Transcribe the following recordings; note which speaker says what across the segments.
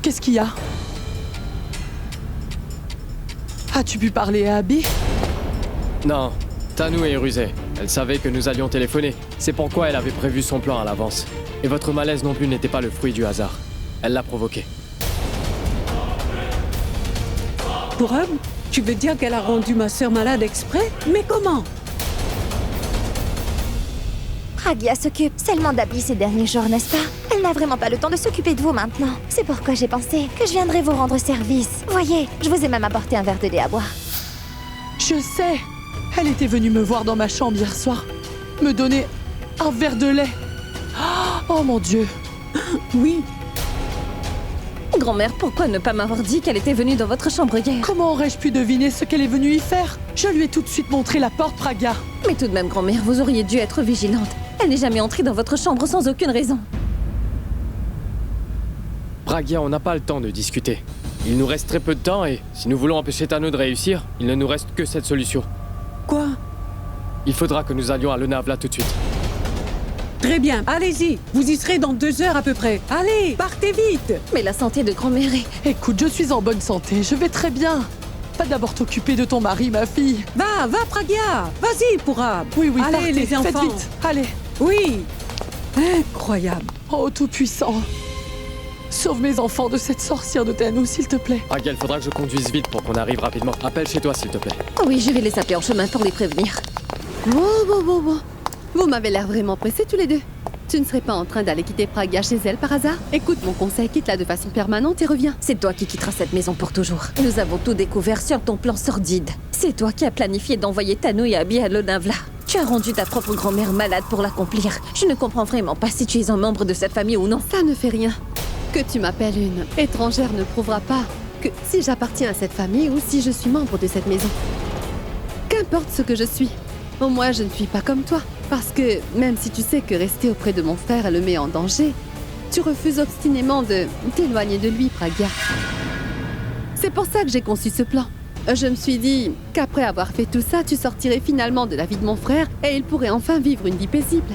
Speaker 1: Qu'est-ce qu'il y a? As-tu pu parler à Abby?
Speaker 2: Non, Tanou est rusée. Elle savait que nous allions téléphoner. C'est pourquoi elle avait prévu son plan à l'avance. Et votre malaise non plus n'était pas le fruit du hasard. Elle l'a provoqué.
Speaker 3: Pour Hub, tu veux dire qu'elle a rendu ma sœur malade exprès? Mais comment?
Speaker 4: Pragya s'occupe seulement d'Abby ces derniers jours, n'est-ce pas? Elle n'a vraiment pas le temps de s'occuper de vous maintenant. C'est pourquoi j'ai pensé que je viendrais vous rendre service. Voyez, je vous ai même apporté un verre de lait à boire.
Speaker 1: Je sais. Elle était venue me voir dans ma chambre hier soir. Me donner un verre de lait. Oh mon Dieu.
Speaker 3: Oui.
Speaker 5: Grand-mère, pourquoi ne pas m'avoir dit qu'elle était venue dans votre chambre hier?
Speaker 1: Comment aurais-je pu deviner ce qu'elle est venue y faire? Je lui ai tout de suite montré la porte, Pragya.
Speaker 5: Mais tout de même, grand-mère, vous auriez dû être vigilante. Elle n'est jamais entrée dans votre chambre sans aucune raison.
Speaker 2: Pragya, on n'a pas le temps de discuter. Il nous reste très peu de temps et si nous voulons empêcher Tanou de réussir, il ne nous reste que cette solution.
Speaker 3: Quoi?
Speaker 2: Il faudra que nous allions à Lonavala tout de suite.
Speaker 3: Très bien, allez-y. Vous y serez dans 2 heures à peu près. Allez, partez vite.
Speaker 5: Mais la santé de grand-mère est...
Speaker 1: Écoute, je suis en bonne santé, je vais très bien. Va d'abord t'occuper de ton mari, ma fille.
Speaker 3: Va, Pragya. Vas-y, Purab.
Speaker 1: Oui,
Speaker 3: Allez,
Speaker 1: partez,
Speaker 3: les
Speaker 1: faites
Speaker 3: enfants.
Speaker 1: vite. Allez.
Speaker 3: Oui. Incroyable.
Speaker 1: Oh, Tout-Puissant. Sauve mes enfants de cette sorcière de Tanou, s'il te plaît.
Speaker 2: Pragya, il faudra que je conduise vite pour qu'on arrive rapidement. Appelle chez toi, s'il te plaît.
Speaker 5: Oui, je vais les appeler en chemin pour les prévenir.
Speaker 6: Wow. Vous m'avez l'air vraiment pressés tous les deux. Tu ne serais pas en train d'aller quitter Pragya chez elle par hasard? Écoute mon conseil, quitte-la de façon permanente et reviens.
Speaker 5: C'est toi qui quitteras cette maison pour toujours. Nous avons tout découvert sur ton plan sordide. C'est toi qui as planifié d'envoyer Tanou et Abby à Lonavala. Tu as rendu ta propre grand-mère malade pour l'accomplir. Je ne comprends vraiment pas si tu es un membre de cette famille ou non.
Speaker 6: Ça ne fait rien. Que tu m'appelles une étrangère ne prouvera pas que si j'appartiens à cette famille ou si je suis membre de cette maison. Qu'importe ce que je suis. Au moins, je ne suis pas comme toi. Parce que, même si tu sais que rester auprès de mon frère le met en danger, tu refuses obstinément de t'éloigner de lui, Pragya. C'est pour ça que j'ai conçu ce plan. Je me suis dit qu'après avoir fait tout ça, tu sortirais finalement de la vie de mon frère et il pourrait enfin vivre une vie paisible.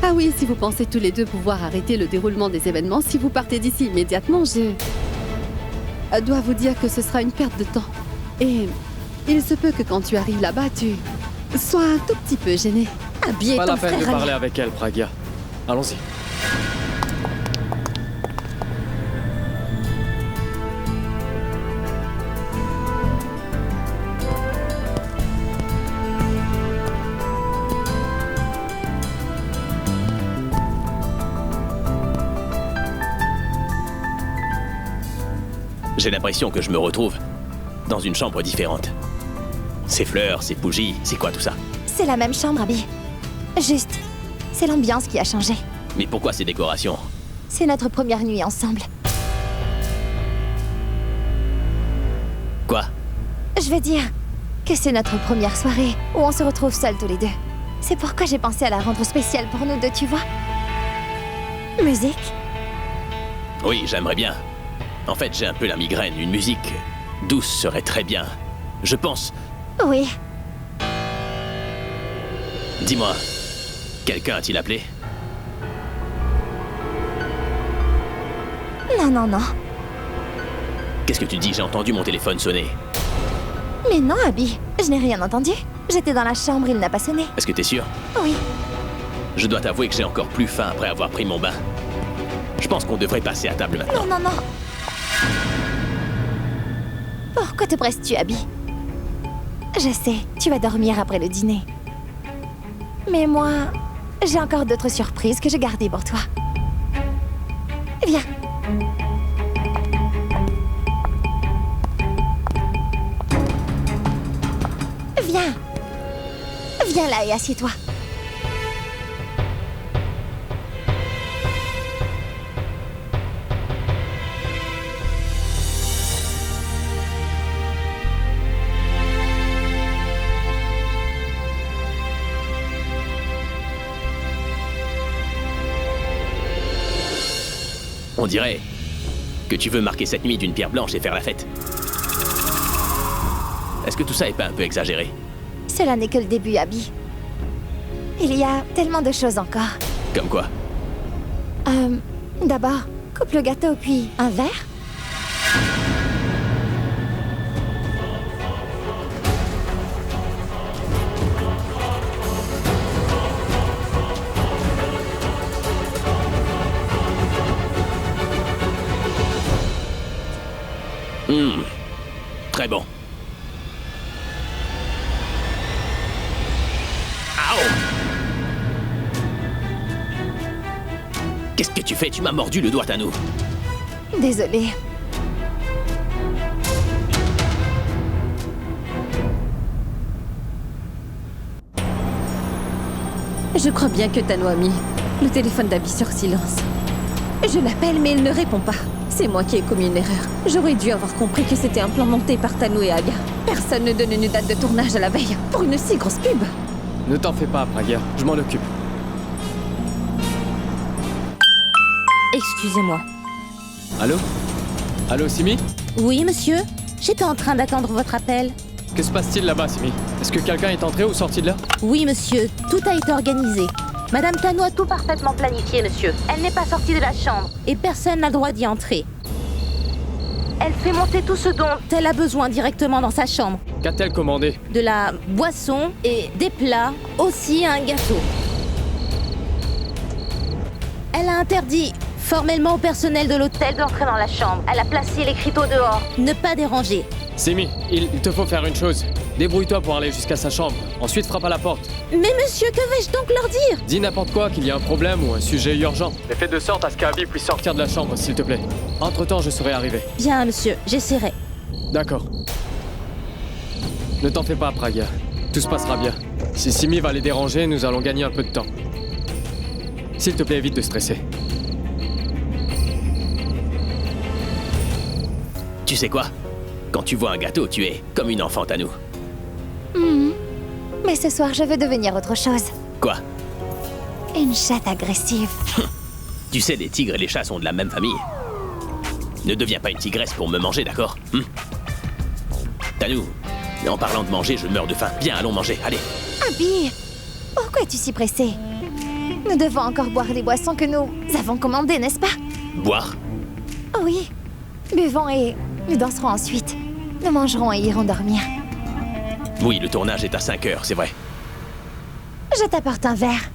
Speaker 6: Ah oui, si vous pensez tous les deux pouvoir arrêter le déroulement des événements, si vous partez d'ici immédiatement, je dois vous dire que ce sera une perte de temps. Et il se peut que quand tu arrives là-bas, tu sois un tout petit peu gêné.
Speaker 5: Abby est
Speaker 2: Pas
Speaker 5: ton
Speaker 2: la peine de
Speaker 5: frère
Speaker 2: parler
Speaker 5: ami.
Speaker 2: avec elle, Pragya. Allons-y.
Speaker 7: J'ai l'impression que je me retrouve dans une chambre différente. Ces fleurs, ces bougies, c'est quoi tout ça?
Speaker 4: C'est la même chambre, Abby. Juste, c'est l'ambiance qui a changé.
Speaker 7: Mais pourquoi ces décorations?
Speaker 4: C'est notre première nuit ensemble.
Speaker 7: Quoi?
Speaker 4: Je veux dire que c'est notre première soirée où on se retrouve seuls tous les deux. C'est pourquoi j'ai pensé à la rendre spéciale pour nous deux, tu vois. Musique?
Speaker 7: Oui, j'aimerais bien. En fait, j'ai un peu la migraine. Une musique douce serait très bien. Je pense...
Speaker 4: Oui.
Speaker 7: Dis-moi, quelqu'un a-t-il appelé?
Speaker 4: Non.
Speaker 7: Qu'est-ce que tu dis? J'ai entendu mon téléphone sonner.
Speaker 4: Mais non, Abby. Je n'ai rien entendu. J'étais dans la chambre, il n'a pas sonné.
Speaker 7: Est-ce que t'es sûr?
Speaker 4: Oui.
Speaker 7: Je dois t'avouer que j'ai encore plus faim après avoir pris mon bain. Je pense qu'on devrait passer à table maintenant.
Speaker 4: Non. Pourquoi te presses-tu, Abby? Je sais, tu vas dormir après le dîner. Mais moi, j'ai encore d'autres surprises que j'ai gardées pour toi. Viens. Viens là et assieds-toi.
Speaker 7: On dirait que tu veux marquer cette nuit d'une pierre blanche et faire la fête. Est-ce que tout ça est pas un peu exagéré?
Speaker 4: Cela n'est que le début, Abby. Il y a tellement de choses encore.
Speaker 7: Comme quoi?
Speaker 4: D'abord, coupe le gâteau, puis un verre?
Speaker 7: Très bon. Qu'est-ce que tu fais? Tu m'as mordu le doigt, Tanou.
Speaker 4: Désolée.
Speaker 5: Je crois bien que Tano a mis le téléphone d'Abby sur silence. Je l'appelle, mais il ne répond pas. C'est moi qui ai commis une erreur. J'aurais dû avoir compris que c'était un plan monté par Tano et Abby. Personne ne donne une date de tournage à la veille pour une si grosse pub.
Speaker 2: Ne t'en fais pas, Praga. Je m'en occupe.
Speaker 8: Excusez-moi.
Speaker 2: Allô? Allô, Simi?
Speaker 8: Oui, monsieur? J'étais en train d'attendre votre appel.
Speaker 2: Que se passe-t-il là-bas, Simi? Est-ce que quelqu'un est entré ou sorti de là?
Speaker 8: Oui, monsieur, tout a été organisé. Madame Tano a tout parfaitement planifié, monsieur. Elle n'est pas sortie de la chambre et personne n'a le droit d'y entrer. Elle fait monter tout ce dont elle a besoin directement dans sa chambre.
Speaker 2: Qu'a-t-elle commandé?
Speaker 8: De la boisson et des plats, aussi un gâteau. Elle a interdit formellement au personnel de l'hôtel d'entrer dans la chambre. Elle a placé l'écriteau dehors. Ne pas déranger.
Speaker 2: Simi, il te faut faire une chose. Débrouille-toi pour aller jusqu'à sa chambre. Ensuite, frappe à la porte.
Speaker 8: Mais monsieur, que vais-je donc leur dire?
Speaker 2: Dis n'importe quoi, qu'il y a un problème ou un sujet urgent. Et fais de sorte à ce qu'Abby puisse sortir de la chambre, s'il te plaît. Entre-temps, je serai arrivé.
Speaker 8: Bien, monsieur, j'essaierai.
Speaker 2: D'accord. Ne t'en fais pas, Praga. Tout se passera bien. Si Simi va les déranger, nous allons gagner un peu de temps. S'il te plaît, évite de stresser.
Speaker 7: Tu sais quoi? Quand tu vois un gâteau, tu es comme une enfant, Tanou.
Speaker 4: Mais ce soir, je veux devenir autre chose.
Speaker 7: Quoi?
Speaker 4: Une chatte agressive.
Speaker 7: Tu sais, les tigres et les chats sont de la même famille. Ne deviens pas une tigresse pour me manger, d'accord? Tanou, en parlant de manger, je meurs de faim. Viens, allons manger, allez.
Speaker 4: Abby, pourquoi es-tu si pressée? Nous devons encore boire les boissons que nous avons commandées, n'est-ce pas?
Speaker 7: Boire?
Speaker 4: Oh oui. Buvons et nous danserons ensuite. Nous mangerons et irons dormir.
Speaker 7: Oui, le tournage est à 5 heures, c'est vrai.
Speaker 4: Je t'apporte un verre.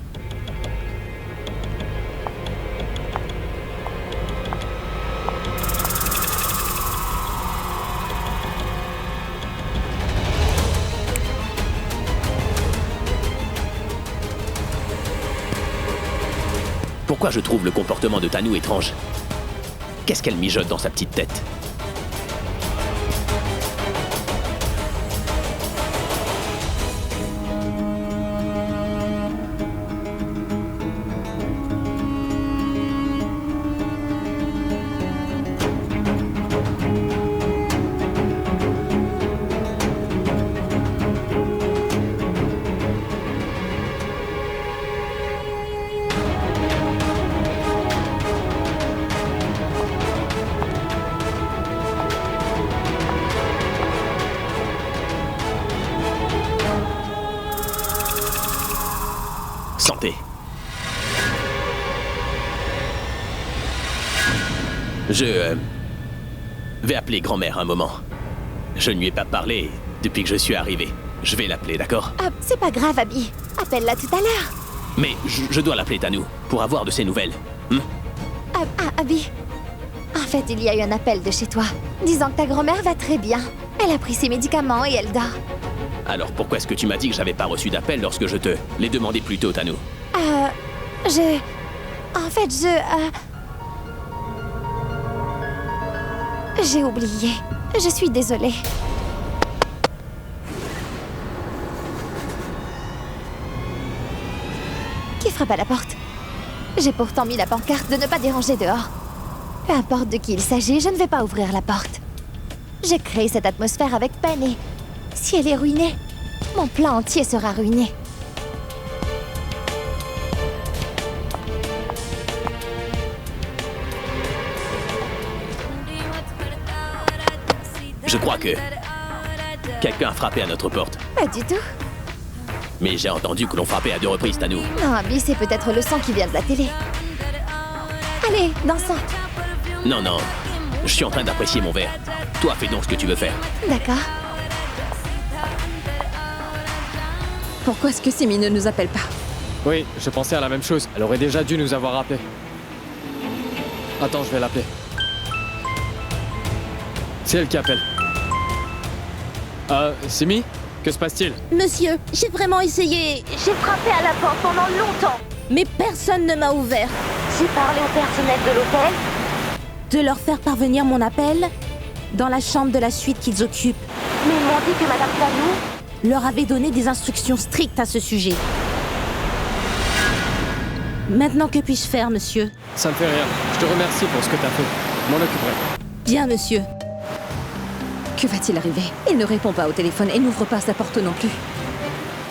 Speaker 7: Pourquoi je trouve le comportement de Tanou étrange? Qu'est-ce qu'elle mijote dans sa petite tête? Santé. Je vais appeler grand-mère un moment. Je ne lui ai pas parlé depuis que je suis arrivé. Je vais l'appeler, d'accord?
Speaker 4: Ah, c'est pas grave, Abby. Appelle-la tout à l'heure.
Speaker 7: Mais je dois l'appeler, Tanou, pour avoir de ses nouvelles.
Speaker 4: Abby. En fait, il y a eu un appel de chez toi, disant que ta grand-mère va très bien. Elle a pris ses médicaments et elle dort.
Speaker 7: Alors pourquoi est-ce que tu m'as dit que j'avais pas reçu d'appel lorsque je te l'ai demandé plus tôt, Tanou?
Speaker 4: J'ai oublié. Je suis désolée. Qui frappe à la porte? J'ai pourtant mis la pancarte de ne pas déranger dehors. Peu importe de qui il s'agit, je ne vais pas ouvrir la porte. J'ai créé cette atmosphère avec peine et si elle est ruinée, mon plan entier sera ruiné.
Speaker 7: Je crois que quelqu'un a frappé à notre porte.
Speaker 4: Pas du tout.
Speaker 7: Mais j'ai entendu que l'on frappait à 2 reprises, Tanou.
Speaker 4: Non, Abby, c'est peut-être le son qui vient de la télé. Allez, dansons.
Speaker 7: Non, non. Je suis en train d'apprécier mon verre. Toi, fais donc ce que tu veux faire.
Speaker 4: D'accord.
Speaker 5: Pourquoi est-ce que Simi ne nous appelle pas?
Speaker 2: Oui, je pensais à la même chose. Elle aurait déjà dû nous avoir appelé. Attends, je vais l'appeler. C'est elle qui appelle. Simi? Que se passe-t-il?
Speaker 8: Monsieur, j'ai vraiment essayé. J'ai frappé à la porte pendant longtemps. Mais personne ne m'a ouvert. J'ai parlé au personnel de l'hôtel de leur faire parvenir mon appel dans la chambre de la suite qu'ils occupent. Mais ils m'ont dit que Madame Tanou leur avait donné des instructions strictes à ce sujet. Maintenant, que puis-je faire, monsieur?
Speaker 2: Ça ne fait rien. Je te remercie pour ce que t'as fait. Je m'en occuperai.
Speaker 8: Bien, monsieur.
Speaker 5: Que va-t-il arriver? Il ne répond pas au téléphone et n'ouvre pas sa porte non plus.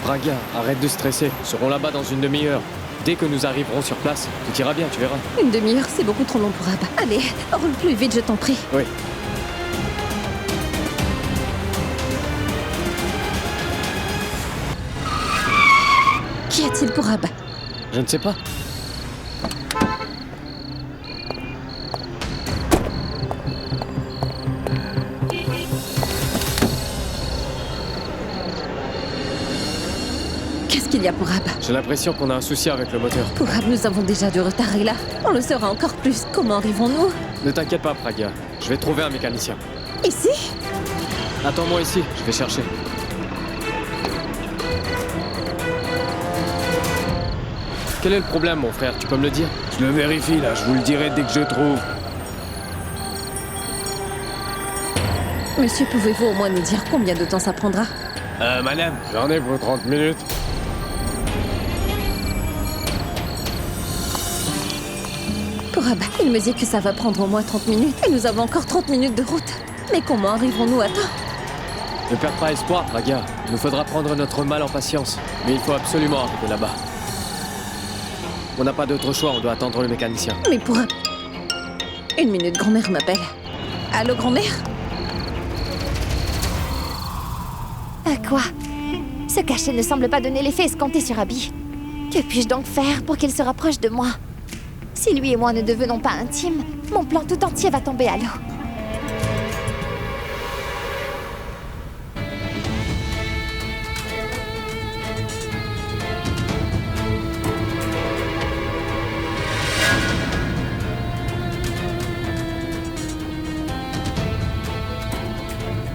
Speaker 2: Braga, arrête de stresser. Nous serons là-bas dans une demi-heure. Dès que nous arriverons sur place, tout ira bien, tu verras.
Speaker 5: Une demi-heure, c'est beaucoup trop long pour Abba. Allez, roule plus vite, je t'en prie.
Speaker 2: Oui.
Speaker 5: Qu'y a-t-il pour Abba?
Speaker 2: Je ne sais pas.
Speaker 5: Qu'est-ce qu'il y a pour Abba?
Speaker 2: J'ai l'impression qu'on a un souci avec le moteur.
Speaker 5: Pour Abba, nous avons déjà du retard et là, on le saura encore plus. Comment arrivons-nous?
Speaker 2: Ne t'inquiète pas, Braga. Je vais trouver un mécanicien.
Speaker 5: Ici?
Speaker 2: Attends-moi ici, je vais chercher. Quel est le problème, mon frère? Tu peux me le dire?
Speaker 9: Je le vérifie là, je vous le dirai dès que je trouve.
Speaker 5: Monsieur, pouvez-vous au moins nous dire combien de temps ça prendra?
Speaker 9: Madame.
Speaker 2: J'en ai pour 30 minutes.
Speaker 5: Pour Abba, il me dit que ça va prendre au moins 30 minutes et nous avons encore 30 minutes de route. Mais comment arriverons-nous à temps?
Speaker 2: Ne perds pas espoir, Braga. Il nous faudra prendre notre mal en patience. Mais il faut absolument arriver là-bas. On n'a pas d'autre choix, on doit attendre le mécanicien.
Speaker 5: Mais pour Abba... Une minute, grand-mère m'appelle. Allô, grand-mère?
Speaker 4: Quoi? Ce cachet ne semble pas donner l'effet escompté sur Abby. Que puis-je donc faire pour qu'il se rapproche de moi? Si lui et moi ne devenons pas intimes, mon plan tout entier va tomber à l'eau.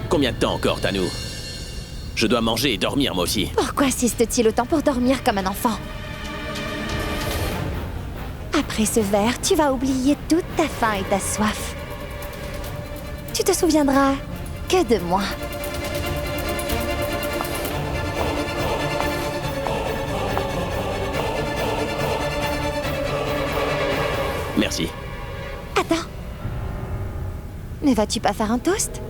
Speaker 7: Combien de temps encore, Tanou? Je dois manger et dormir, moi aussi.
Speaker 4: Pourquoi insiste-t-il autant pour dormir comme un enfant? Après ce verre, tu vas oublier toute ta faim et ta soif. Tu te souviendras que de moi.
Speaker 7: Merci.
Speaker 4: Attends. Ne vas-tu pas faire un toast?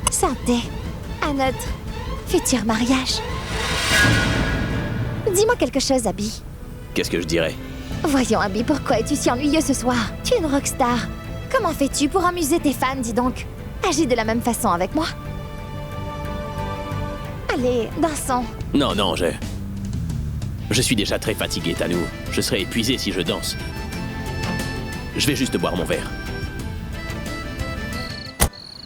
Speaker 4: Santé à notre futur mariage. Dis-moi quelque chose, Abby.
Speaker 7: Qu'est-ce que je dirais?
Speaker 4: Voyons, Abby, pourquoi es-tu si ennuyeux ce soir? Tu es une rockstar. Comment fais-tu pour amuser tes fans, dis donc? Agis de la même façon avec moi. Allez, dansons.
Speaker 7: Non, non, je suis déjà très fatigué, Tanou. Je serai épuisé si je danse. Je vais juste boire mon verre.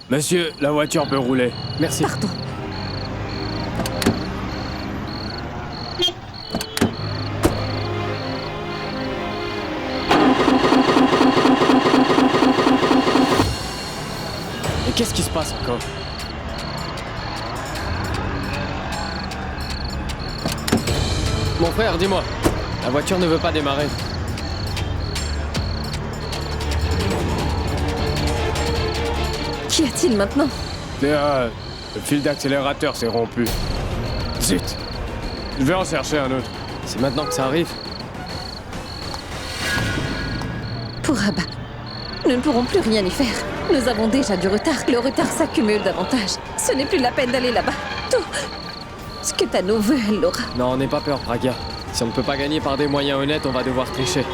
Speaker 9: Monsieur, la voiture peut rouler.
Speaker 2: Merci.
Speaker 5: Pardon.
Speaker 2: Et qu'est-ce qui se passe encore? Mon frère, dis-moi. La voiture ne veut pas démarrer.
Speaker 5: Qu'y a-t-il maintenant?
Speaker 9: Le fil d'accélérateur s'est rompu. Zut. Je vais en chercher un autre.
Speaker 2: C'est maintenant que ça arrive.
Speaker 5: Pour Abba, nous ne pourrons plus rien y faire. Nous avons déjà du retard. Le retard s'accumule davantage. Ce n'est plus la peine d'aller là-bas. Tout ce que Tanou veut, elle l'aura.
Speaker 2: Non, n'aie pas peur, Braga. Si on ne peut pas gagner par des moyens honnêtes, on va devoir tricher.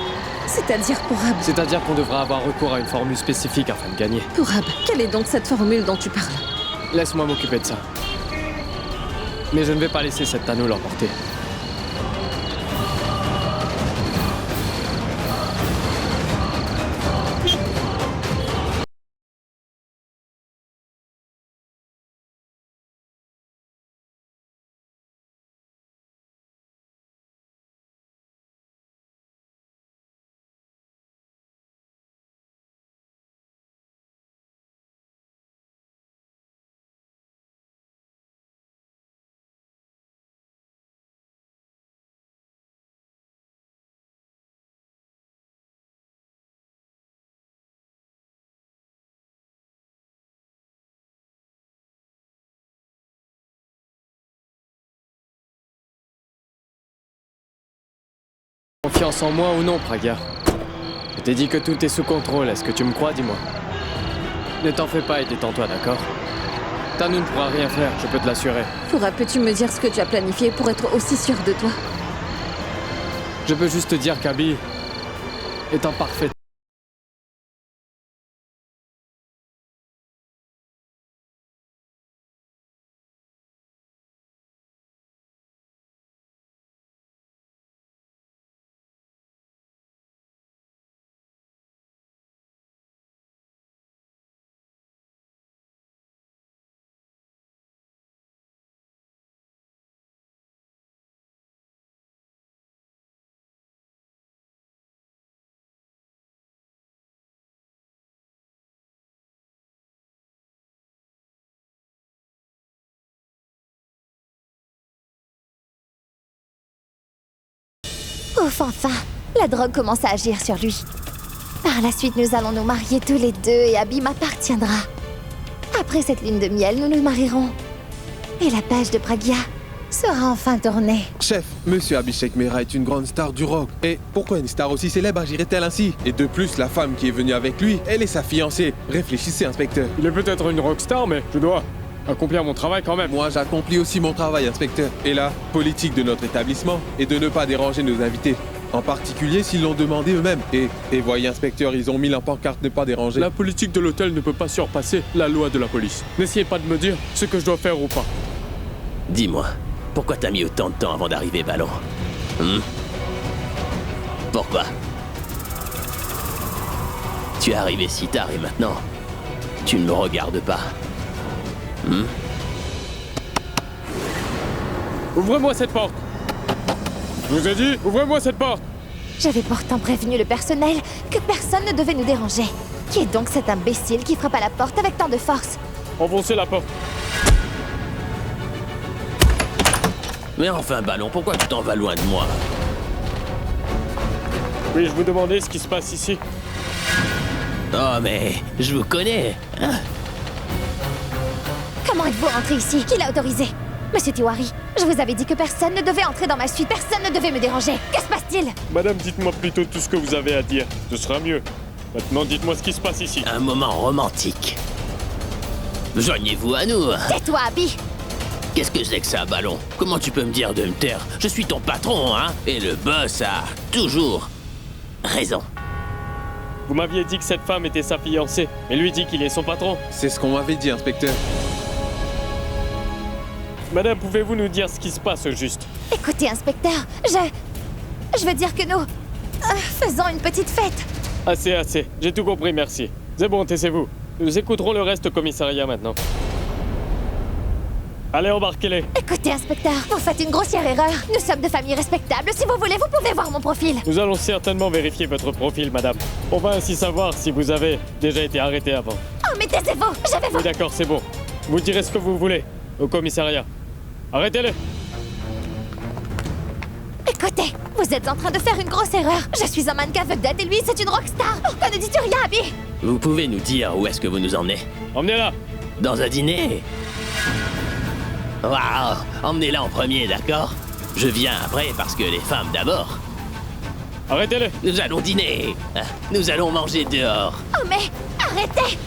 Speaker 5: C'est-à-dire Pourab.
Speaker 2: C'est-à-dire qu'on devra avoir recours à une formule spécifique afin de gagner.
Speaker 5: Pourab, quelle est donc cette formule dont tu parles?
Speaker 2: Laisse-moi m'occuper de ça. Mais je ne vais pas laisser cette Tano l'emporter. Confiance en moi ou non, Praga? Je t'ai dit que tout est sous contrôle, est-ce que tu me crois, dis-moi? Ne t'en fais pas et détends-toi, d'accord? Tano ne pourra rien faire, je peux te l'assurer.
Speaker 5: Pourab, peux-tu me dire ce que tu as planifié pour être aussi sûr de toi?
Speaker 2: Je peux juste te dire qu'Abby est en parfait.
Speaker 4: Ouf, enfin, la drogue commence à agir sur lui. Par la suite, nous allons nous marier tous les deux et Abby m'appartiendra. Après cette lune de miel, nous nous marierons. Et la page de Pragia sera enfin tournée.
Speaker 10: Chef, Monsieur Abhishek Mehra est une grande star du rock. Et pourquoi une star aussi célèbre agirait-elle ainsi? Et de plus, la femme qui est venue avec lui, elle est sa fiancée. Réfléchissez, inspecteur.
Speaker 9: Il est peut-être une rockstar, mais je dois accomplir mon travail quand même.
Speaker 10: Moi, j'accomplis aussi mon travail, inspecteur. Et la politique de notre établissement est de ne pas déranger nos invités. En particulier s'ils l'ont demandé eux-mêmes. Et voyez, inspecteur, ils ont mis la pancarte ne pas déranger.
Speaker 9: La politique de l'hôtel ne peut pas surpasser la loi de la police. N'essayez pas de me dire ce que je dois faire ou pas.
Speaker 7: Dis-moi, pourquoi t'as mis autant de temps avant d'arriver, Ballon? Pourquoi? Tu es arrivé si tard et maintenant, tu ne me regardes pas.
Speaker 9: Ouvrez-moi cette porte! Je vous ai dit, ouvrez-moi cette porte!
Speaker 4: J'avais pourtant prévenu le personnel que personne ne devait nous déranger. Qui est donc cet imbécile qui frappe à la porte avec tant de force?
Speaker 9: Enfoncez la porte.
Speaker 7: Mais enfin, Ballon, pourquoi tu t'en vas loin de moi?
Speaker 9: Oui, je vous demandais ce qui se passe ici.
Speaker 7: Oh, mais je vous connais, hein?
Speaker 4: Comment êtes-vous rentré ici? Qui l'a autorisé? Monsieur Tiwari, je vous avais dit que personne ne devait entrer dans ma suite, personne ne devait me déranger. Que se passe-t-il?
Speaker 9: Madame, dites-moi plutôt tout ce que vous avez à dire. Ce sera mieux. Maintenant, dites-moi ce qui se passe ici.
Speaker 7: Un moment romantique. Joignez-vous à nous.
Speaker 4: Tais-toi, Abby!
Speaker 7: Qu'est-ce que c'est que ça, Ballon? Comment tu peux me dire de me taire? Je suis ton patron, hein? Et le boss a toujours raison.
Speaker 9: Vous m'aviez dit que cette femme était sa fiancée, mais lui dit qu'il est son patron.
Speaker 10: C'est ce qu'on m'avait dit, inspecteur.
Speaker 9: Madame, pouvez-vous nous dire ce qui se passe au juste?
Speaker 4: Écoutez, inspecteur, je veux dire que nous... faisons une petite fête.
Speaker 9: Assez. J'ai tout compris, merci. C'est bon, taisez-vous. Nous écouterons le reste au commissariat maintenant. Allez, embarquez-les.
Speaker 4: Écoutez, inspecteur, vous faites une grossière erreur. Nous sommes de familles respectables. Si vous voulez, vous pouvez voir mon profil.
Speaker 9: Nous allons certainement vérifier votre profil, madame. On va ainsi savoir si vous avez déjà été arrêté avant.
Speaker 4: Oh, mais taisez-vous! Je vais vous...
Speaker 9: Oui, d'accord, c'est bon. Vous direz ce que vous voulez au commissariat. Arrêtez-les!
Speaker 4: Écoutez, vous êtes en train de faire une grosse erreur. Je suis un mannequin vedette et lui, c'est une rockstar. Pourquoi ne dis-tu rien, Abby?
Speaker 7: Vous pouvez nous dire où est-ce que vous nous emmenez?
Speaker 9: Emmenez-la!
Speaker 7: Dans un dîner? Waouh! Emmenez-la en premier, d'accord? Je viens après parce que les femmes d'abord.
Speaker 9: Arrêtez-les!
Speaker 7: Nous allons dîner! Nous allons manger dehors!
Speaker 4: Oh, mais arrêtez!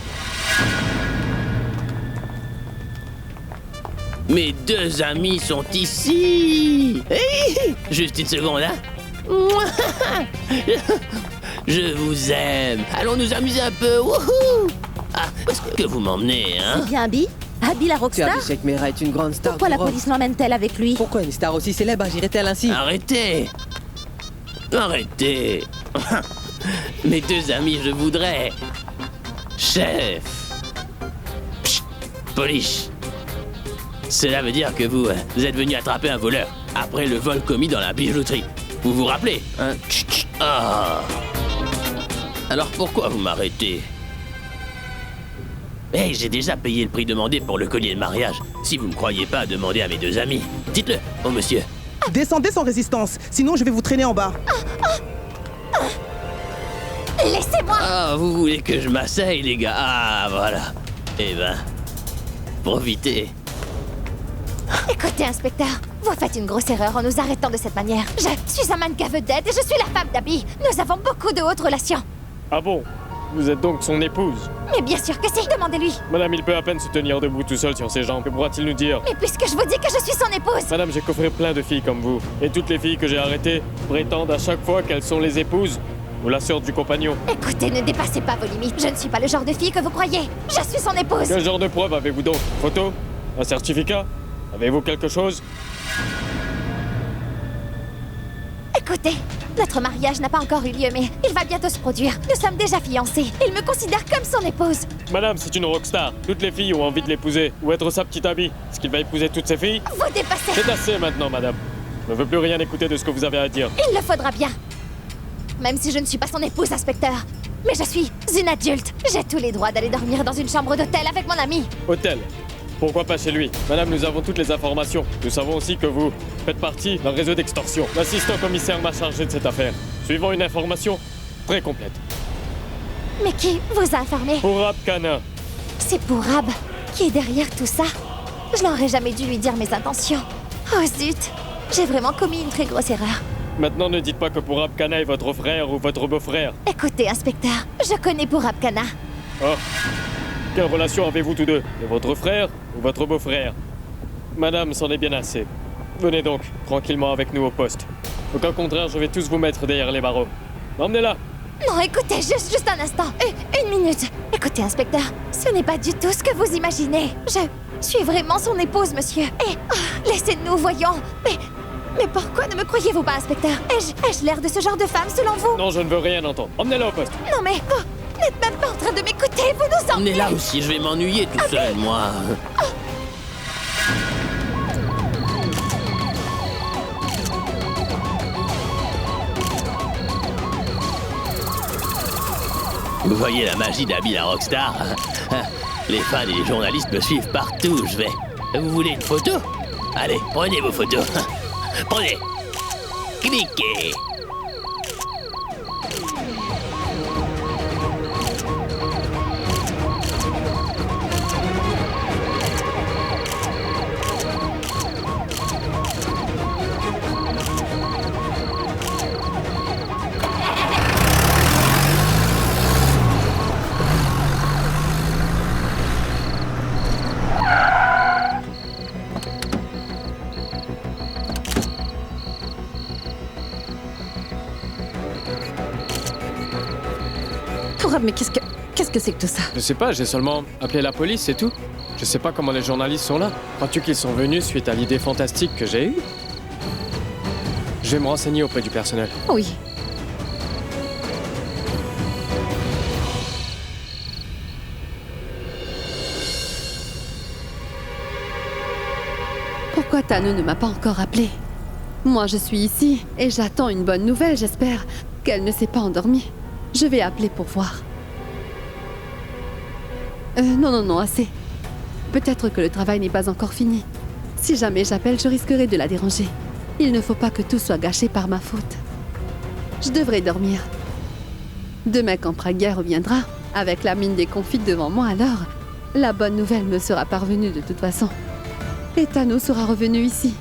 Speaker 7: Mes deux amis sont ici! Hey, juste une seconde, hein? Je vous aime. Allons nous amuser un peu. Wouhou! Ah, où est-ce que vous m'emmenez, hein?
Speaker 8: C'est bien Abby? Abby la
Speaker 11: Tu as
Speaker 8: rockstar?
Speaker 11: dit Sheikh Mera est une grande star.
Speaker 8: Pourquoi
Speaker 11: du
Speaker 8: la
Speaker 11: rock.
Speaker 8: police l'emmène-t-elle avec lui?
Speaker 11: Pourquoi une star aussi célèbre agirait-elle ainsi?
Speaker 7: Arrêtez! Arrêtez! Mes deux amis, je voudrais. Chef! Psst, police! Cela veut dire que vous êtes venu attraper un voleur après le vol commis dans la bijouterie. Vous vous rappelez, hein? Chut, chut. Ah! Alors pourquoi vous m'arrêtez? Hey, j'ai déjà payé le prix demandé pour le collier de mariage. Si vous me croyez pas, demandez à mes deux amis. Dites-le, oh monsieur.
Speaker 12: Descendez sans résistance, sinon je vais vous traîner en bas.
Speaker 4: Laissez-moi!
Speaker 7: Ah, vous voulez que je m'asseye, les gars? Ah, voilà. Eh ben, profitez.
Speaker 4: Écoutez, inspecteur, vous faites une grosse erreur en nous arrêtant de cette manière. Je suis un mannequin vedette et je suis la femme d'Abby. Nous avons beaucoup de hautes relations.
Speaker 9: Ah bon? Vous êtes donc son épouse?
Speaker 4: Mais bien sûr que si, demandez-lui.
Speaker 9: Madame, il peut à peine se tenir debout tout seul sur ses jambes. Que pourra-t-il nous dire?
Speaker 4: Mais puisque je vous dis que je suis son épouse.
Speaker 9: Madame, j'ai coffré plein de filles comme vous. Et toutes les filles que j'ai arrêtées prétendent à chaque fois qu'elles sont les épouses ou la sœur du compagnon.
Speaker 4: Écoutez, ne dépassez pas vos limites. Je ne suis pas le genre de fille que vous croyez. Je suis son épouse.
Speaker 9: Quel genre de preuve avez-vous donc? Photo? Un certificat? Avez-vous quelque chose?
Speaker 4: Écoutez, notre mariage n'a pas encore eu lieu, mais il va bientôt se produire. Nous sommes déjà fiancés. Il me considère comme son épouse.
Speaker 9: Madame, c'est une rockstar. Toutes les filles ont envie de l'épouser. Ou être sa petite amie. Est-ce qu'il va épouser toutes ces filles?
Speaker 4: Vous dépassez.
Speaker 9: C'est assez maintenant, madame. Je ne veux plus rien écouter de ce que vous avez à dire.
Speaker 4: Il le faudra bien. Même si je ne suis pas son épouse, inspecteur. Mais je suis une adulte. J'ai tous les droits d'aller dormir dans une chambre d'hôtel avec mon ami.
Speaker 9: Hôtel. Pourquoi pas chez lui? Madame, nous avons toutes les informations. Nous savons aussi que vous faites partie d'un réseau d'extorsion. L'assistant commissaire m'a chargé de cette affaire. Suivant une information très complète.
Speaker 4: Mais qui vous a informé?
Speaker 9: Pourab Kana.
Speaker 4: C'est Pourab qui est derrière tout ça. Je n'aurais jamais dû lui dire mes intentions. Oh zut, j'ai vraiment commis une très grosse erreur.
Speaker 9: Maintenant, ne dites pas que Pourab Kana est votre frère ou votre beau-frère.
Speaker 4: Écoutez, inspecteur, je connais Pourab Kana.
Speaker 9: Oh. Quelle relation avez-vous tous deux? De votre frère ou votre beau-frère? Madame, c'en est bien assez. Venez donc, tranquillement avec nous au poste. Au cas contraire, je vais tous vous mettre derrière les barreaux. Emmenez-la!
Speaker 4: Non, écoutez, juste un instant. Une minute. Écoutez, inspecteur, ce n'est pas du tout ce que vous imaginez. Je suis vraiment son épouse, monsieur. Et laissez-nous, voyons. Mais pourquoi ne me croyez-vous pas, inspecteur? Ai-je l'air de ce genre de femme, selon vous?
Speaker 9: Non, je ne veux rien entendre. Emmenez-la au poste.
Speaker 4: Non, mais vous n'êtes même pas en train de m'écouter. Vous nous emmenez.
Speaker 7: Emmenez-la aussi, je vais m'ennuyer tout seul, moi. Vous voyez la magie d'Abby la rockstar? Les fans et les journalistes me suivent partout où je vais. Vous voulez une photo? Allez, prenez vos photos. Prenez. Cliquez.
Speaker 5: Pourab, mais qu'est-ce que c'est que tout ça?
Speaker 2: Je sais pas, j'ai seulement appelé la police, c'est tout. Je sais pas comment les journalistes sont là. Crois-tu qu'ils sont venus suite à l'idée fantastique que j'ai eue? Je vais me renseigner auprès du personnel.
Speaker 5: Oui.
Speaker 6: Pourquoi Tano ne m'a pas encore appelé? Moi, je suis ici et j'attends une bonne nouvelle, j'espère qu'elle ne s'est pas endormie. Je vais appeler pour voir. Non, assez. Peut-être que le travail n'est pas encore fini. Si jamais j'appelle, je risquerai de la déranger. Il ne faut pas que tout soit gâché par ma faute. Je devrais dormir. Demain, quand Praguer reviendra, avec la mine des confites devant moi, alors, la bonne nouvelle me sera parvenue de toute façon. Et Tano sera revenu ici.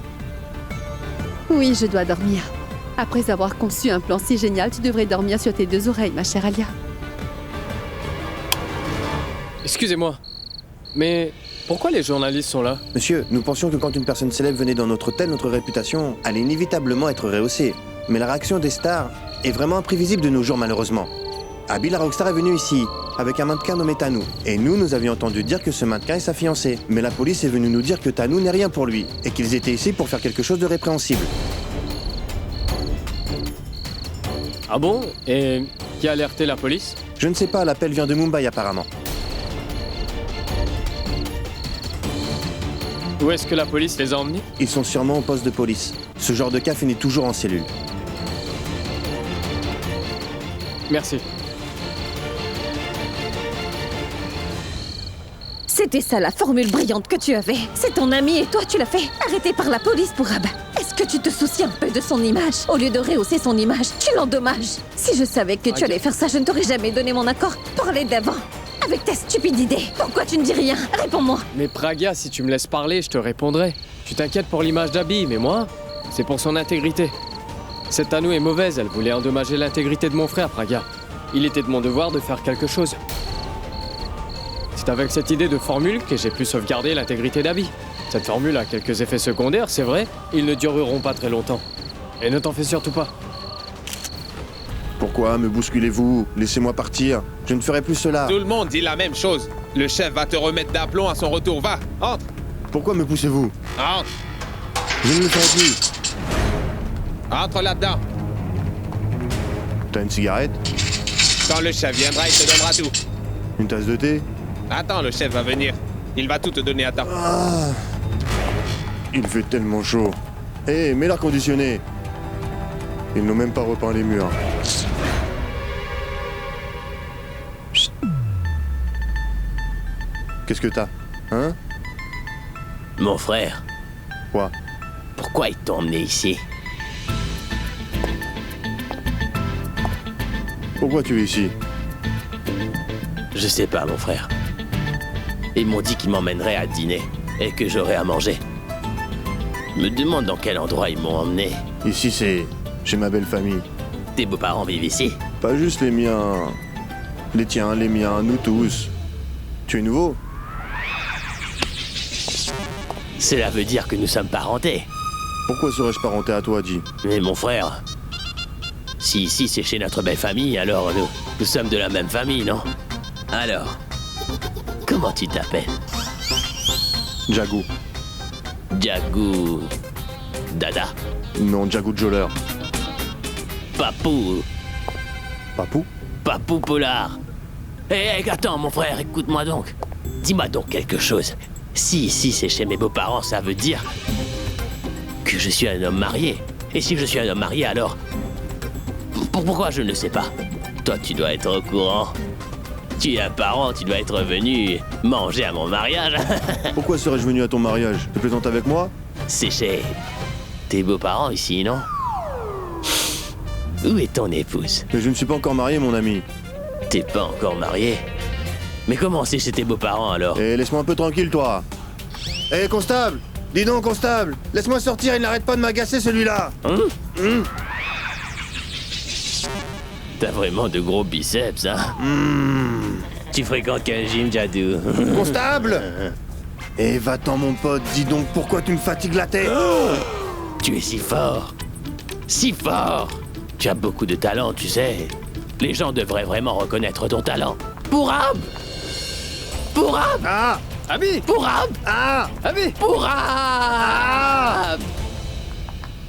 Speaker 6: Oui, je dois dormir. Après avoir conçu un plan si génial, tu devrais dormir sur tes deux oreilles, ma chère Alia.
Speaker 2: Excusez-moi, mais pourquoi les journalistes sont là?
Speaker 13: Monsieur, nous pensions que quand une personne célèbre venait dans notre hôtel, notre réputation allait inévitablement être rehaussée. Mais la réaction des stars est vraiment imprévisible de nos jours, malheureusement. Abby la rockstar est venue ici, avec un mannequin nommé Tanou. Et nous avions entendu dire que ce mannequin est sa fiancée. Mais la police est venue nous dire que Tanou n'est rien pour lui, et qu'ils étaient ici pour faire quelque chose de répréhensible.
Speaker 2: Ah bon? Et qui a alerté la police?
Speaker 13: Je ne sais pas, l'appel vient de Mumbai apparemment.
Speaker 2: Où est-ce que la police les a emmenés?
Speaker 13: Ils sont sûrement au poste de police. Ce genre de cas finit toujours en cellule.
Speaker 2: Merci.
Speaker 5: C'était ça la formule brillante que tu avais. C'est ton ami et toi tu l'as fait arrêter par la police pour Ab. Est-ce que tu te soucies un peu de son image? Au lieu de rehausser son image, tu l'endommages. Si je savais que tu allais faire ça, je ne t'aurais jamais donné mon accord. Parlez d'avant. Avec ta stupide idée. Pourquoi tu ne dis rien? Réponds-moi.
Speaker 2: Mais Praga, si tu me laisses parler, je te répondrai. Tu t'inquiètes pour l'image d'Abby, mais moi, c'est pour son intégrité. Cette Tanou est mauvaise, elle voulait endommager l'intégrité de mon frère, Praga. Il était de mon devoir de faire quelque chose. C'est avec cette idée de formule que j'ai pu sauvegarder l'intégrité d'Abby. Cette formule a quelques effets secondaires, c'est vrai, ils ne dureront pas très longtemps. Et ne t'en fais surtout pas.
Speaker 13: Pourquoi me bousculez-vous? Laissez-moi partir. Je ne ferai plus cela.
Speaker 10: Tout le monde dit la même chose. Le chef va te remettre d'aplomb à son retour. Va, entre.
Speaker 13: Pourquoi me poussez-vous?
Speaker 10: Entre.
Speaker 13: Je ne le ferai plus.
Speaker 10: Entre là-dedans.
Speaker 13: T'as une cigarette?
Speaker 10: Quand le chef viendra, il te donnera tout.
Speaker 13: Une tasse de thé?
Speaker 10: Attends, le chef va venir. Il va tout te donner à temps.
Speaker 13: Ah, il fait tellement chaud. Hé, mets l'air conditionné. Ils n'ont même pas repeint les murs. Chut. Qu'est-ce que t'as? Hein?
Speaker 7: Mon frère.
Speaker 13: Quoi?
Speaker 7: Pourquoi ils t'ont emmené ici?
Speaker 13: Pourquoi tu es ici?
Speaker 7: Je sais pas, mon frère. Ils m'ont dit qu'ils m'emmèneraient à dîner et que j'aurais à manger. Je me demande dans quel endroit ils m'ont emmené.
Speaker 13: Ici, c'est chez ma belle famille.
Speaker 7: Tes beaux-parents vivent ici?
Speaker 13: Pas juste les miens. Les tiens, les miens, nous tous. Tu es nouveau?
Speaker 7: Cela veut dire que nous sommes parentés.
Speaker 13: Pourquoi serais-je parenté à toi, Adi?
Speaker 7: Mais mon frère, si ici c'est chez notre belle famille, alors nous sommes de la même famille, non? Alors, comment tu t'appelles?
Speaker 13: Jagu.
Speaker 7: Jagu... Dada?
Speaker 13: Non, Jagu Joler.
Speaker 7: Papou?
Speaker 13: Papou?
Speaker 7: Papou Polar. Attends, mon frère, écoute-moi donc. Dis-moi donc quelque chose. Si ici c'est chez mes beaux-parents, ça veut dire que je suis un homme marié. Et si je suis un homme marié, alors... Pourquoi je ne sais pas? Toi, tu dois être au courant. Tu es un parent, tu dois être venu manger à mon mariage.
Speaker 13: Pourquoi serais-je venu à ton mariage? Tu plaisantes avec moi?
Speaker 7: C'est chez tes beaux-parents ici, non? Où est ton épouse?
Speaker 13: Mais je ne suis pas encore marié, mon ami.
Speaker 7: T'es pas encore marié? Mais comment c'est chez tes beaux-parents, alors?
Speaker 13: Eh, laisse-moi un peu tranquille, toi. Eh, constable! Dis donc, constable! Laisse-moi sortir, il n'arrête pas de m'agacer, celui-là!
Speaker 7: T'as vraiment de gros biceps, hein? Tu fréquentes quel gym, Jadou?
Speaker 13: Constable! Eh, va-t'en, mon pote, dis donc, pourquoi tu me fatigues la tête?
Speaker 7: Tu es si fort! Si fort! Tu as beaucoup de talent, tu sais. Les gens devraient vraiment reconnaître ton talent. Pour Ab! Pour Ab!
Speaker 13: Ah!
Speaker 2: Abby!
Speaker 7: Pour Ab!
Speaker 13: Ah!
Speaker 2: Abby!
Speaker 7: Pour Ab!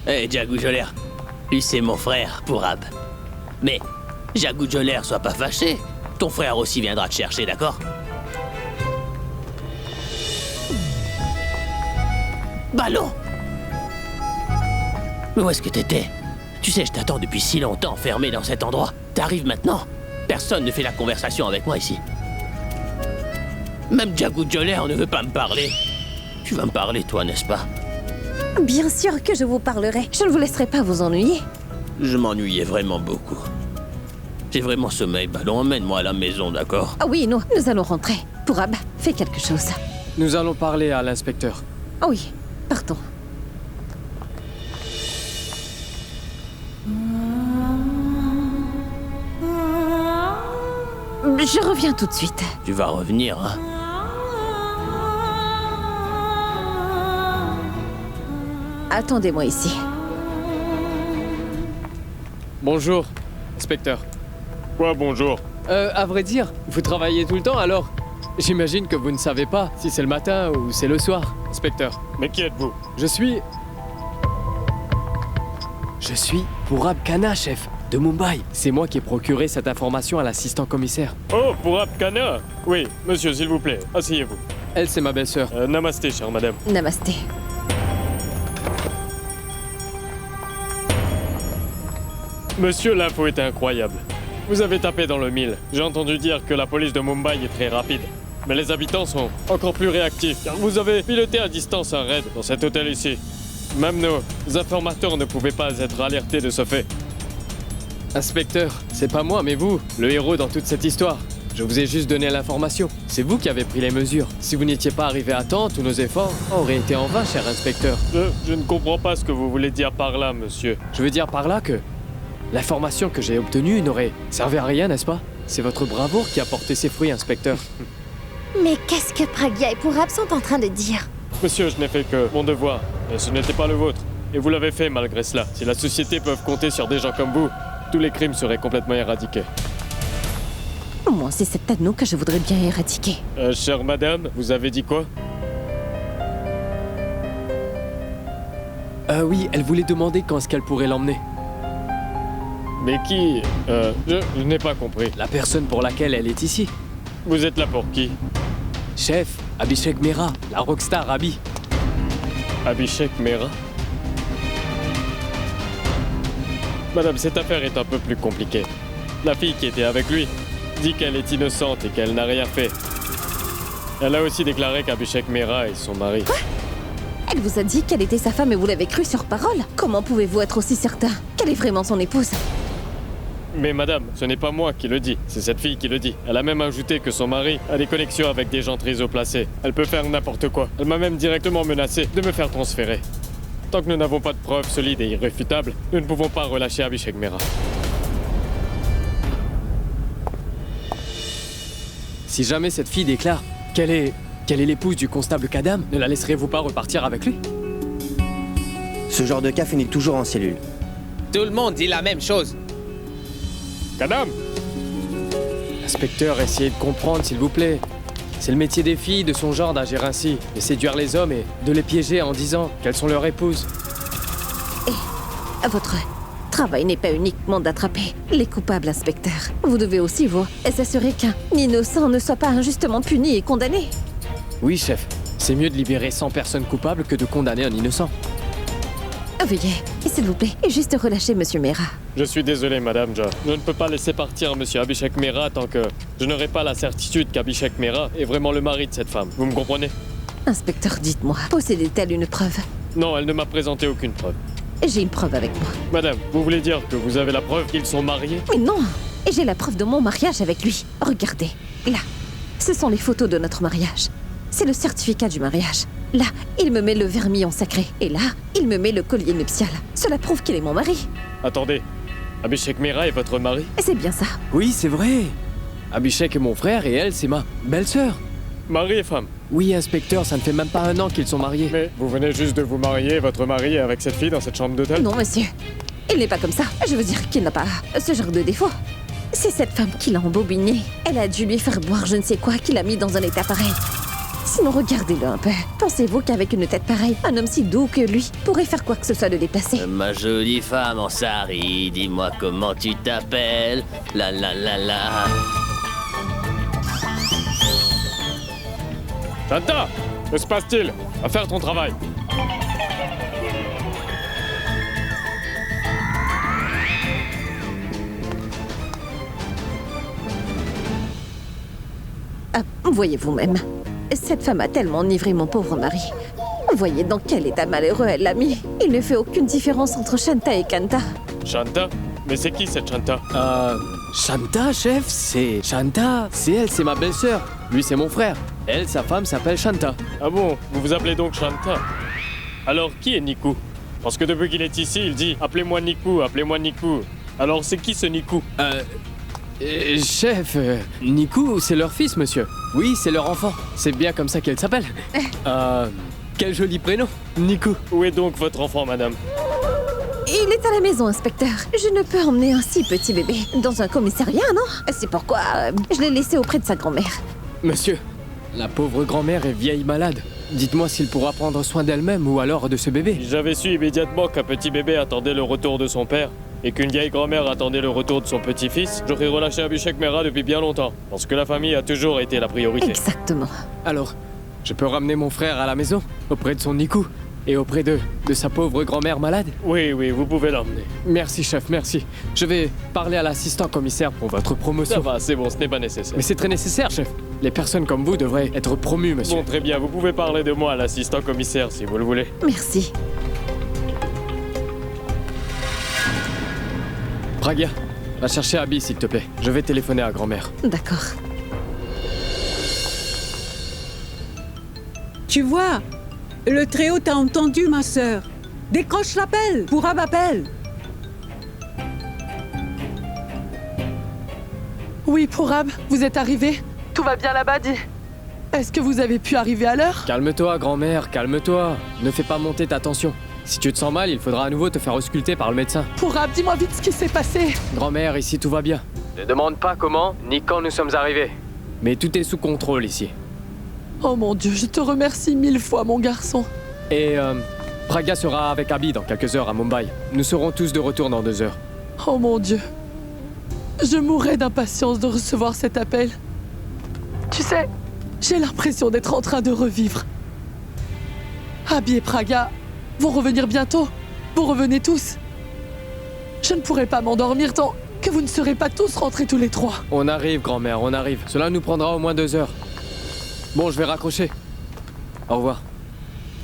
Speaker 7: Eh, Jagu Joler, lui c'est mon frère, pour Ab. Mais, Jagu Joler, sois pas fâché. Ton frère aussi viendra te chercher, d'accord? Ballon! Mais où est-ce que t'étais? Tu sais, je t'attends depuis si longtemps, enfermé dans cet endroit. T'arrives maintenant? Personne ne fait la conversation avec moi ici. Même Jagu Joler ne veut pas me parler. Tu vas me parler, toi, n'est-ce pas?
Speaker 5: Bien sûr que je vous parlerai. Je ne vous laisserai pas vous ennuyer.
Speaker 7: Je m'ennuyais vraiment beaucoup. J'ai vraiment sommeil, Ballon. Emmène-moi à la maison, d'accord?
Speaker 5: Ah oui, nous allons rentrer. Pour Ab, fais quelque chose.
Speaker 2: Nous allons parler à l'inspecteur.
Speaker 5: Ah oui, partons. Je reviens tout de suite.
Speaker 7: Tu vas revenir, hein?
Speaker 5: Attendez-moi ici.
Speaker 2: Bonjour. inspecteur.
Speaker 9: Quoi, bonjour?
Speaker 2: À vrai dire, vous travaillez tout le temps alors? J'imagine que vous ne savez pas si c'est le matin ou c'est le soir, inspecteur.
Speaker 9: Mais qui êtes-vous?
Speaker 2: Je suis Purab Khanna, chef, de Mumbai. C'est moi qui ai procuré cette information à l'assistant commissaire.
Speaker 9: Oh, Purab Khanna? Oui, monsieur, s'il vous plaît, asseyez-vous.
Speaker 2: Elle, c'est ma belle-sœur.
Speaker 9: Namasté, chère madame.
Speaker 5: Namasté.
Speaker 9: Monsieur, l'info est incroyable. Vous avez tapé dans le mille. J'ai entendu dire que la police de Mumbai est très rapide. Mais les habitants sont encore plus réactifs, car vous avez piloté à distance un raid dans cet hôtel ici. Même nos informateurs ne pouvaient pas être alertés de ce fait.
Speaker 2: Inspecteur, c'est pas moi, mais vous, le héros dans toute cette histoire. Je vous ai juste donné l'information. C'est vous qui avez pris les mesures. Si vous n'étiez pas arrivé à temps, tous nos efforts auraient été en vain, cher inspecteur.
Speaker 9: Je ne comprends pas ce que vous voulez dire par là, monsieur.
Speaker 2: Je veux dire par là que l'information que j'ai obtenue n'aurait servi à rien, n'est-ce pas? C'est votre bravoure qui a porté ses fruits, inspecteur.
Speaker 4: Mais qu'est-ce que Pragya et Purab sont en train de dire?
Speaker 9: Monsieur, je n'ai fait que mon devoir, mais ce n'était pas le vôtre. Et vous l'avez fait malgré cela. Si la société peut compter sur des gens comme vous, tous les crimes seraient complètement éradiqués.
Speaker 5: Moi, c'est cet anneau que je voudrais bien éradiquer.
Speaker 9: Chère madame, vous avez dit quoi?
Speaker 2: Oui, elle voulait demander quand est-ce qu'elle pourrait l'emmener.
Speaker 9: Mais qui? Je n'ai pas compris.
Speaker 2: La personne pour laquelle elle est ici.
Speaker 9: Vous êtes là pour qui?
Speaker 2: Chef, Abhishek Mehra, la rockstar Abhi.
Speaker 9: Abhishek Mehra? Madame, cette affaire est un peu plus compliquée. La fille qui était avec lui dit qu'elle est innocente et qu'elle n'a rien fait. Elle a aussi déclaré qu'Abhishek Mehra est son mari.
Speaker 5: Quoi? Elle vous a dit qu'elle était sa femme et vous l'avez cru sur parole? Comment pouvez-vous être aussi certain qu'elle est vraiment son épouse?
Speaker 9: Mais madame, ce n'est pas moi qui le dis, c'est cette fille qui le dit. Elle a même ajouté que son mari a des connexions avec des gens très haut placés. Elle peut faire n'importe quoi. Elle m'a même directement menacé de me faire transférer. Tant que nous n'avons pas de preuves solides et irréfutables, nous ne pouvons pas relâcher Abhishek Mehra.
Speaker 2: Si jamais cette fille déclare qu'elle est l'épouse du constable Kadam, ne la laisserez-vous pas repartir avec lui?
Speaker 13: Ce genre de cas finit toujours en cellule.
Speaker 11: Tout le monde dit la même chose.
Speaker 9: Kadam!
Speaker 2: Inspecteur, essayez de comprendre, s'il vous plaît. C'est le métier des filles de son genre d'agir ainsi, de séduire les hommes et de les piéger en disant qu'elles sont leur épouse.
Speaker 5: Et votre travail n'est pas uniquement d'attraper les coupables, inspecteur. Vous devez aussi, vous, s'assurer qu'un innocent ne soit pas injustement puni et condamné.
Speaker 2: Oui, chef. C'est mieux de libérer 100 personnes coupables que de condamner un innocent.
Speaker 5: Veuillez, s'il vous plaît, juste relâcher Monsieur Mehra.
Speaker 9: Je suis désolé, Madame Ja. Je ne peux pas laisser partir Monsieur Abhishek Mehra tant que je n'aurai pas la certitude qu'Abhishek Mehra est vraiment le mari de cette femme. Vous me comprenez?
Speaker 5: Inspecteur, dites-moi, possédait-elle une preuve?
Speaker 9: Non, elle ne m'a présenté aucune preuve.
Speaker 5: J'ai une preuve avec moi.
Speaker 9: Madame, vous voulez dire que vous avez la preuve qu'ils sont mariés?
Speaker 5: Mais non! Et j'ai la preuve de mon mariage avec lui. Regardez, là. Ce sont les photos de notre mariage. C'est le certificat du mariage. Là, il me met le vermillon sacré. Et là, il me met le collier nuptial. Cela prouve qu'il est mon mari.
Speaker 9: Attendez, Abhishek Mehra est votre mari?
Speaker 5: C'est bien ça.
Speaker 2: Oui, c'est vrai. Abhishek est mon frère et elle, c'est ma belle-sœur.
Speaker 9: Mari et femme?
Speaker 2: Oui, inspecteur, ça ne fait même pas 1 an qu'ils sont mariés.
Speaker 9: Mais vous venez juste de vous marier, votre mari est avec cette fille dans cette chambre d'hôtel?
Speaker 5: Non, monsieur. Il n'est pas comme ça. Je veux dire qu'il n'a pas ce genre de défaut. C'est cette femme qui l'a embobiné. Elle a dû lui faire boire je ne sais quoi qui l'a mis dans un état pareil. Sinon, regardez-le un peu. Pensez-vous qu'avec une tête pareille, un homme si doux que lui pourrait faire quoi que ce soit de déplacé?
Speaker 7: Ma jolie femme en sari, dis-moi comment tu t'appelles. La la la la.
Speaker 9: Shanta! Que se passe-t-il? Va faire ton travail.
Speaker 5: Ah, voyez vous-même. Cette femme a tellement enivré mon pauvre mari. Voyez dans quel état malheureux elle l'a mis. Il ne fait aucune différence entre Shanta et Kanta.
Speaker 9: Shanta? Mais c'est qui cette Shanta?
Speaker 2: Shanta, chef, c'est Shanta. C'est elle, c'est ma belle-sœur. Lui, c'est mon frère. Elle, sa femme, s'appelle Shanta.
Speaker 9: Ah bon? Vous vous appelez donc Shanta? Alors, qui est Niku? Parce que depuis qu'il est ici, il dit « Appelez-moi Niku, appelez-moi Niku ». Alors, c'est qui ce Niku?
Speaker 2: Chef, Niku, c'est leur fils, monsieur. Oui, c'est leur enfant. C'est bien comme ça qu'elle s'appelle. Quel joli prénom, Niku.
Speaker 9: Où est donc votre enfant, madame?
Speaker 5: Il est à la maison, inspecteur. Je ne peux emmener un si petit bébé dans un commissariat, non? C'est pourquoi je l'ai laissé auprès de sa grand-mère.
Speaker 2: Monsieur, la pauvre grand-mère est vieille malade. Dites-moi s'il pourra prendre soin d'elle-même ou alors de ce bébé.
Speaker 9: Si j'avais su immédiatement qu'un petit bébé attendait le retour de son père et qu'une vieille grand-mère attendait le retour de son petit-fils, j'aurais relâché Abhishek Mehra depuis bien longtemps. Parce que la famille a toujours été la priorité.
Speaker 5: Exactement.
Speaker 2: Alors, je peux ramener mon frère à la maison, auprès de son Nikou et auprès de sa pauvre grand-mère malade?
Speaker 9: Oui, vous pouvez l'emmener.
Speaker 2: Merci, chef, merci. Je vais parler à l'assistant commissaire pour votre promotion.
Speaker 9: Ça va, c'est bon, ce n'est pas nécessaire.
Speaker 2: Mais c'est très nécessaire, chef. Les personnes comme vous devraient être promues, monsieur.
Speaker 9: Bon, très bien, vous pouvez parler de moi à l'assistant commissaire si vous le voulez.
Speaker 5: Merci.
Speaker 2: Pragya, va chercher Abby, s'il te plaît. Je vais téléphoner à grand-mère.
Speaker 5: D'accord.
Speaker 3: Tu vois, le Très-Haut t'a entendu, ma sœur. Décroche l'appel, Pourab appelle.
Speaker 1: Oui, Pourab, vous êtes arrivé? Tout va bien là-bas, dis. Est-ce que vous avez pu arriver à l'heure?
Speaker 2: Calme-toi, grand-mère, calme-toi. Ne fais pas monter ta tension. Si tu te sens mal, il faudra à nouveau te faire ausculter par le médecin.
Speaker 1: Pourab, dis-moi vite ce qui s'est passé.
Speaker 2: Grand-mère, ici tout va bien. Ne demande pas comment ni quand nous sommes arrivés. Mais tout est sous contrôle ici.
Speaker 1: Oh mon Dieu, je te remercie 1000 fois, mon garçon.
Speaker 2: Et Pragya sera avec Abby dans quelques heures à Mumbai. Nous serons tous de retour dans 2 heures.
Speaker 1: Oh mon Dieu. Je mourrais d'impatience de recevoir cet appel. Tu sais, j'ai l'impression d'être en train de revivre. Abby et Pragya vont revenir bientôt. Vous revenez tous. Je ne pourrai pas m'endormir tant que vous ne serez pas tous rentrés tous les 3.
Speaker 2: On arrive, grand-mère, on arrive. Cela nous prendra au moins 2 heures. Bon, je vais raccrocher. Au revoir.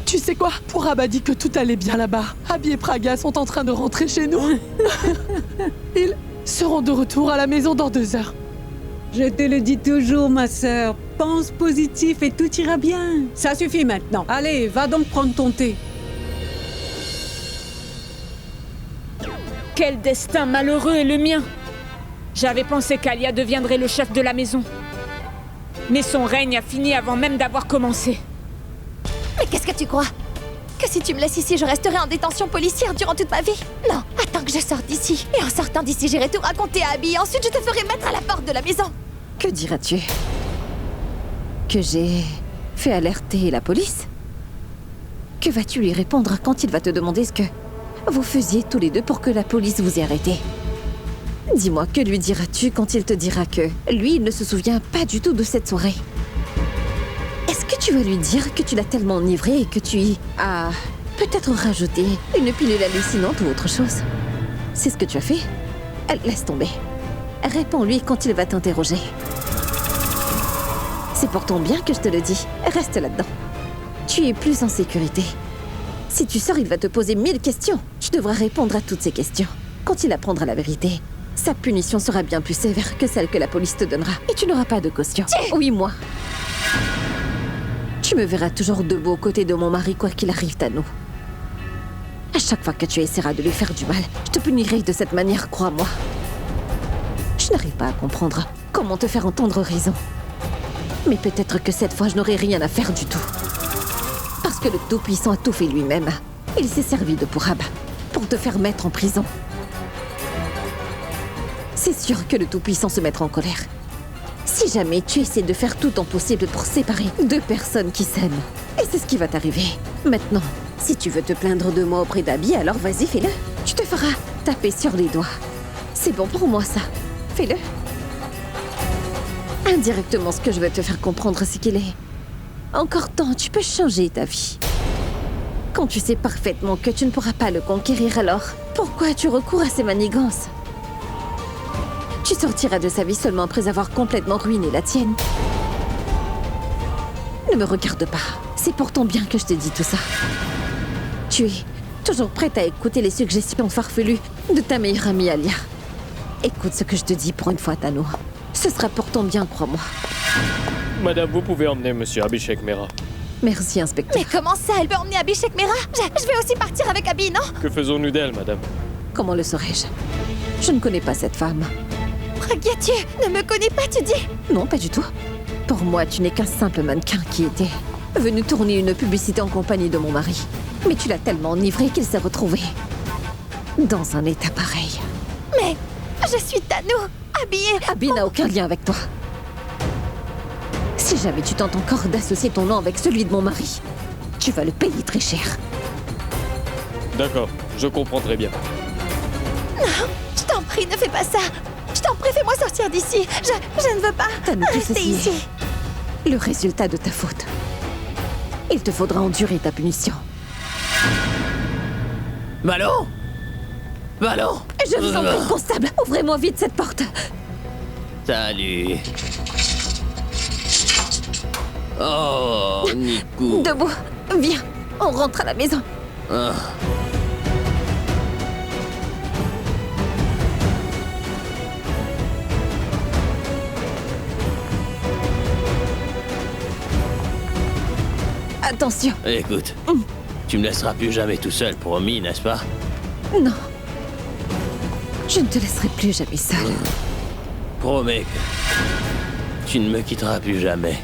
Speaker 1: Tu sais quoi? Pourab a dit que tout allait bien là-bas. Abby et Pragya sont en train de rentrer chez nous. Ils seront de retour à la maison dans 2 heures.
Speaker 3: Je te le dis toujours, ma sœur. Pense positif et tout ira bien. Ça suffit maintenant. Allez, va donc prendre ton thé.
Speaker 14: Quel destin malheureux est le mien! J'avais pensé qu'Alia deviendrait le chef de la maison. Mais son règne a fini avant même d'avoir commencé.
Speaker 4: Mais qu'est-ce que tu crois? Que si tu me laisses ici, je resterai en détention policière durant toute ma vie? Non, attends que je sorte d'ici. Et en sortant d'ici, j'irai tout raconter à Abby. Ensuite, je te ferai mettre à la porte de la maison.
Speaker 5: Que diras-tu? Que j'ai fait alerter la police? Que vas-tu lui répondre quand il va te demander ce que vous faisiez tous les deux pour que la police vous ait arrêté? Dis-moi, que lui diras-tu quand il te dira que lui, il ne se souvient pas du tout de cette soirée? Est-ce que tu vas lui dire que tu l'as tellement enivré et que tu y as peut-être rajouté une pilule hallucinante ou autre chose? C'est ce que tu as fait? Laisse tomber. Réponds-lui quand il va t'interroger. C'est pour ton bien que je te le dis. Reste là-dedans. Tu es plus en sécurité. Si tu sors, il va te poser 1000 questions. Tu devras répondre à toutes ces questions. Quand il apprendra la vérité, sa punition sera bien plus sévère que celle que la police te donnera. Et tu n'auras pas de caution. Oui, moi. Tu me verras toujours debout aux côtés de mon mari, quoi qu'il arrive à nous. À chaque fois que tu essaieras de lui faire du mal, je te punirai de cette manière, crois-moi. Je n'arrive pas à comprendre comment te faire entendre raison. Mais peut-être que cette fois, je n'aurai rien à faire du tout. Parce que le Tout-Puissant a tout fait lui-même. Il s'est servi de Pourab pour te faire mettre en prison. C'est sûr que le Tout-Puissant se mettra en colère. Si jamais tu essaies de faire tout ton possible pour séparer 2 personnes qui s'aiment, et c'est ce qui va t'arriver. Maintenant, si tu veux te plaindre de moi auprès d'Abby, alors vas-y, fais-le. Tu te feras taper sur les doigts. C'est bon pour moi, ça. Fais-le. Indirectement, ce que je veux te faire comprendre, c'est qu'il est encore temps, tu peux changer ta vie. Quand tu sais parfaitement que tu ne pourras pas le conquérir, alors pourquoi tu recours à ces manigances? Tu sortiras de sa vie seulement après avoir complètement ruiné la tienne. Ne me regarde pas. C'est pour ton bien que je te dis tout ça. Tu es toujours prête à écouter les suggestions farfelues de ta meilleure amie Alia. Écoute ce que je te dis pour une fois, Tano. Ce sera pour ton bien, crois-moi.
Speaker 9: Madame, vous pouvez emmener Monsieur Abhishek Mehra.
Speaker 5: Merci, inspecteur.
Speaker 4: Mais comment ça? Elle veut emmener Abhishek Mehra? Je vais aussi partir avec Abby, non?
Speaker 9: Que faisons-nous d'elle, madame?
Speaker 5: Comment le saurais-je? Je ne connais pas cette femme.
Speaker 4: Pragya, tu ne me connais pas, tu dis?
Speaker 5: Non, pas du tout. Pour moi, tu n'es qu'un simple mannequin qui était venu tourner une publicité en compagnie de mon mari. Mais tu l'as tellement enivré qu'il s'est retrouvé dans un état pareil.
Speaker 4: Mais je suis Tanou, Abby.
Speaker 5: Abby n'a aucun lien avec toi. Si jamais tu tentes encore d'associer ton nom avec celui de mon mari, tu vas le payer très cher.
Speaker 9: D'accord, je comprends très bien.
Speaker 4: Non, je t'en prie, ne fais pas ça. Je t'en prie, fais-moi sortir d'ici. Je ne veux pas rester ici.
Speaker 5: Le résultat de ta faute. Il te faudra endurer ta punition.
Speaker 7: Manon Manon
Speaker 5: Je vous en prie, constable, ouvrez-moi vite cette porte.
Speaker 7: Salut. Oh, Nico.
Speaker 5: Debout, viens, on rentre à la maison.
Speaker 7: Ah.
Speaker 5: Attention.
Speaker 7: Écoute, tu me laisseras plus jamais tout seul, promis, n'est-ce pas?
Speaker 5: Non. Je ne te laisserai plus jamais seul.
Speaker 7: Promets que tu ne me quitteras plus jamais.